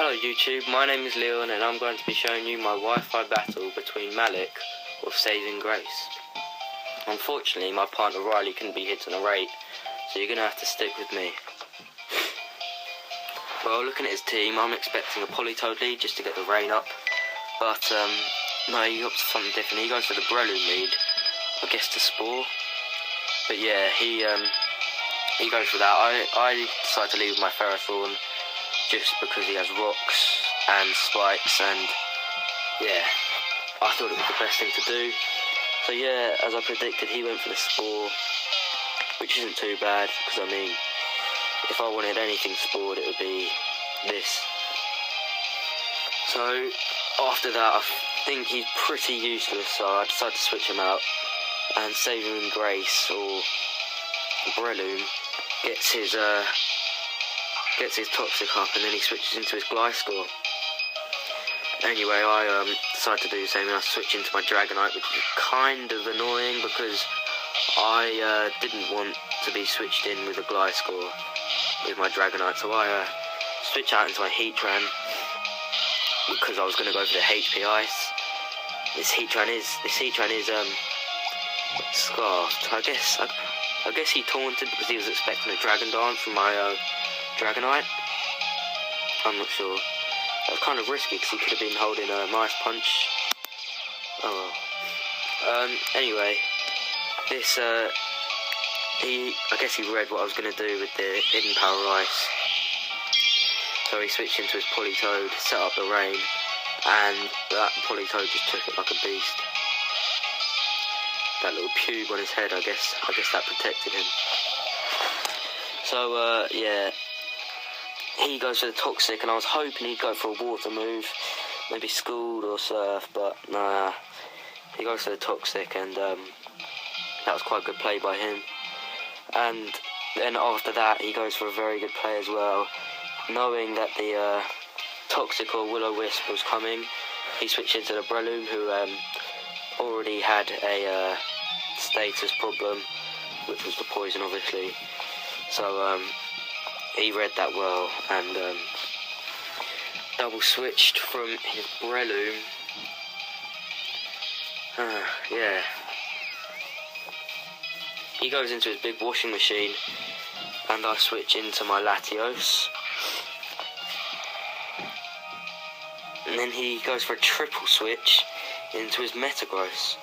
Hello YouTube, my name is Leon and I'm going to be showing you my Wi-Fi battle between Malik with Saving Grace. Unfortunately my partner Riley couldn't be hitting a rate, so you're going to have to stick with me. Well, looking at his team, I'm expecting a Polytoad lead just to get the rain up, but no, he opts for something different. He goes for the Breloom lead, I guess to Spore, but yeah, he goes for that. I decided to leave with my Ferrothorn just because he has rocks and spikes, and yeah, I thought it was the best thing to do. So yeah, as I predicted, he went for the Spore, which isn't too bad, because I mean, if I wanted anything spored, it would be this. So after that, I think he's pretty useless, so I decided to switch him out, and Saving Grace, or Breloom, gets his Toxic up, and then he switches into his Gliscor. Anyway, I decided to do the same, and I switched into my Dragonite, which is kind of annoying because I didn't want to be switched in with a Gliscor with my Dragonite, so I switched out into my Heatran because I was going to go for the HP Ice. This Heatran is scarfed. I guess he taunted because he was expecting a Dragon Dance from my Dragonite. I'm not sure. That was kind of risky because he could have been holding a nice punch. Oh well. Anyway, this I guess he read what I was going to do with the Hidden Power Ice. So he switched into his Polytoad, set up the rain, and that Polytoad just took it like a beast. That little pube on his head, I guess that protected him. So yeah, he goes for the Toxic, and I was hoping he'd go for a water move, maybe Scald or Surf, but nah, he goes for the Toxic, and that was quite a good play by him. And then after that, he goes for a very good play as well, knowing that the Toxic or Will-O-Wisp was coming. He switched into the Breloom, who already had a status problem, which was the poison, obviously. So he read that well, and double switched from his Breloom. Yeah. He goes into his big washing machine, and I switch into my Latios. And then he goes for a triple switch into his Metagross.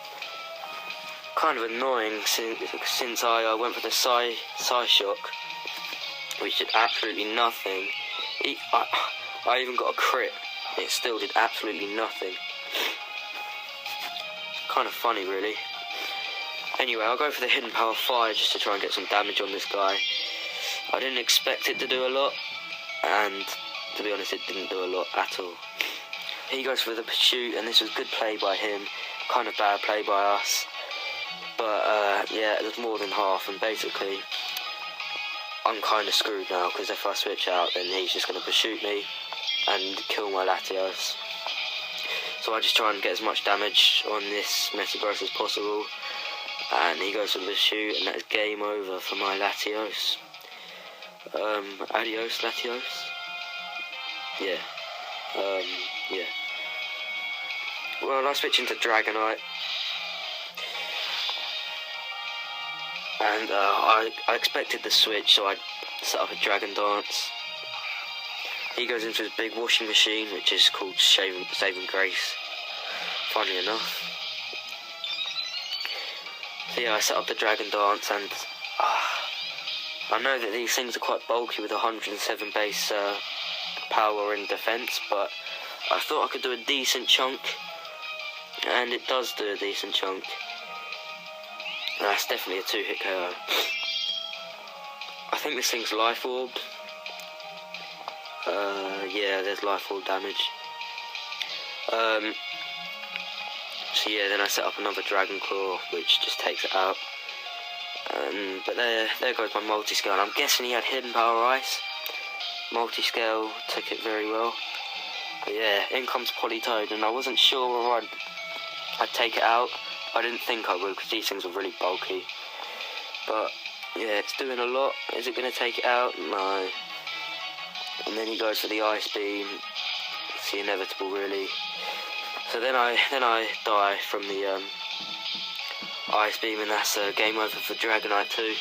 Kind of annoying since I went for the Psyshock, which did absolutely nothing. I even got a crit, and it still did absolutely nothing. Kind of funny, really. Anyway, I'll go for the Hidden Power Fire just to try and get some damage on this guy. I didn't expect it to do a lot, and to be honest, it didn't do a lot at all. He goes for the Pursuit, and this was good play by him, kind of bad play by us. But yeah, it was more than half, and basically I'm kind of screwed now, because if I switch out, then he's just going to Pursuit me and kill my Latios. So I just try and get as much damage on this Metagross as possible, and he goes for the Pursuit, and that is game over for my Latios. Adios, Latios. Yeah. Yeah. Well, I switch into Dragonite, and I expected the switch, so I set up a Dragon Dance. He goes into his big washing machine, which is called Saving Grace, funny enough. So yeah, I set up the Dragon Dance, and I know that these things are quite bulky with 107 base power and defense, but I thought I could do a decent chunk, and it does do a decent chunk. That's definitely a 2-hit KO. I think this thing's Life Orbed. Yeah, there's Life Orb damage. So yeah, then I set up another Dragon Claw, which just takes it out. But there goes my multi-scale. I'm guessing he had Hidden Power Ice. Multi-scale took it very well. But yeah, in comes Polytoad, and I wasn't sure whether I'd take it out. I didn't think I would, because these things are really bulky. But yeah, it's doing a lot. Is it going to take it out? No. and then he goes for the ice beam. It's the inevitable, really. So then I die from the ice beam, and that's game over for Dragonite 2.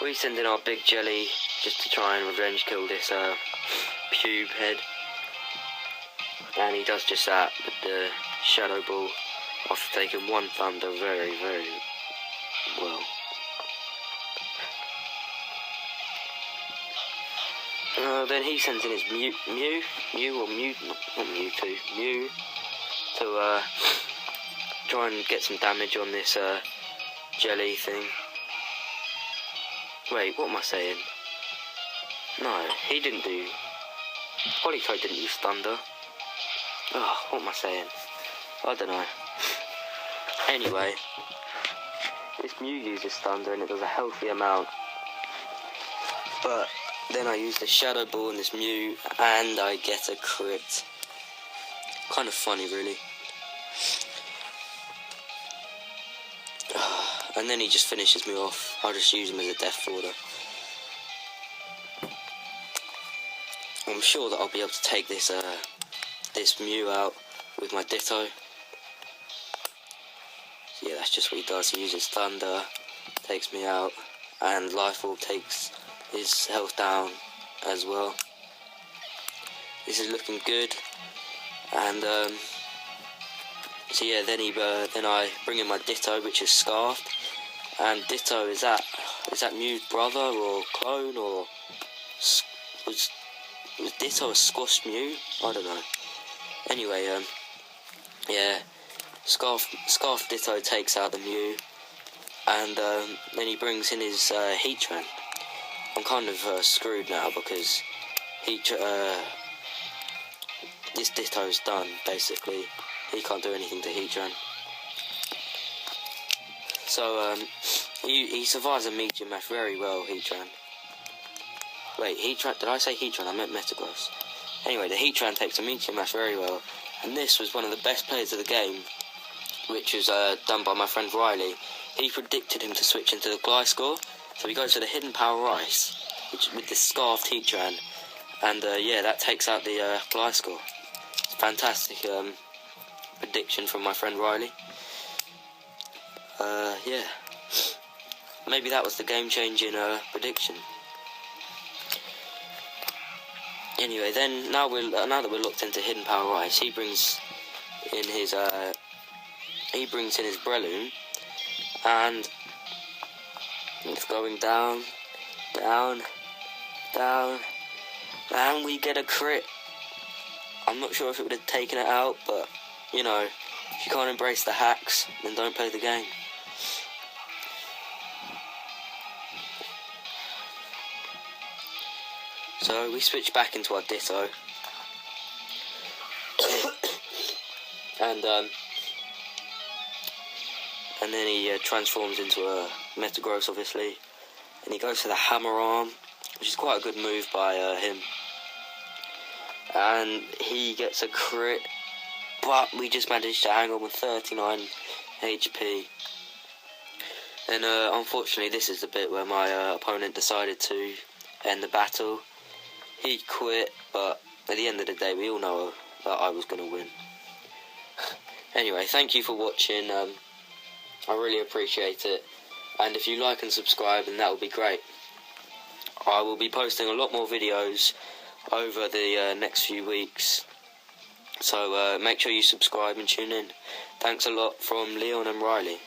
We send in our big jelly just to try and revenge kill this pube head, and he does just that with the shadow ball after taking one thunder very, very well. Then he sends in his Mew to try and get some damage on this jelly thing. Wait, what am I saying? No, he didn't do... Politoed didn't use thunder. Oh, what am I saying? I don't know. Anyway, this Mew uses thunder and it does a healthy amount. But then I use the Shadow Ball in this Mew and I get a crit. Kind of funny, really. And then he just finishes me off. I'll just use him as a death fodder. I'm sure that I'll be able to take this this Mew out with my Ditto. So yeah, that's just what he does. He uses thunder, takes me out, and Life Orb takes his health down as well. This is looking good. And so yeah, then I bring in my Ditto, which is Scarfed. And Ditto, is that Mew's brother or clone, or was Ditto a squashed Mew? I don't know. Anyway, yeah, Scarf Ditto takes out the Mew, and then he brings in his Heatran. I'm kind of screwed now because this Ditto's done, basically. He can't do anything to Heatran. So, he survives a Meteor Mash very well, Heatran. Wait, Heatran, did I say Heatran? I meant Metagross. Anyway, the Heatran takes a Meteor Mash very well, and this was one of the best plays of the game, which was done by my friend Riley. He predicted him to switch into the Gliscor, so he goes for the Hidden Power Ice, with the Scarfed Heatran, and yeah, that takes out the Gliscor. It's a fantastic prediction from my friend Riley. Yeah, maybe that was the game-changing prediction. Anyway, then now that we're looked into Hidden Power Ice, he brings in his Breloom, and it's going down, and we get a crit. I'm not sure if it would have taken it out, but you know, if you can't embrace the hacks, then don't play the game. So we switch back into our Ditto, and then he transforms into a Metagross, obviously, and he goes for the Hammer Arm, which is quite a good move by him, and he gets a crit, but we just managed to hang on with 39 HP. And unfortunately, this is the bit where my opponent decided to end the battle. He quit, but at the end of the day, we all know that I was going to win. Anyway, thank you for watching. I really appreciate it. And if you like and subscribe, then that would be great. I will be posting a lot more videos over the next few weeks. So make sure you subscribe and tune in. Thanks a lot from Leon and Riley.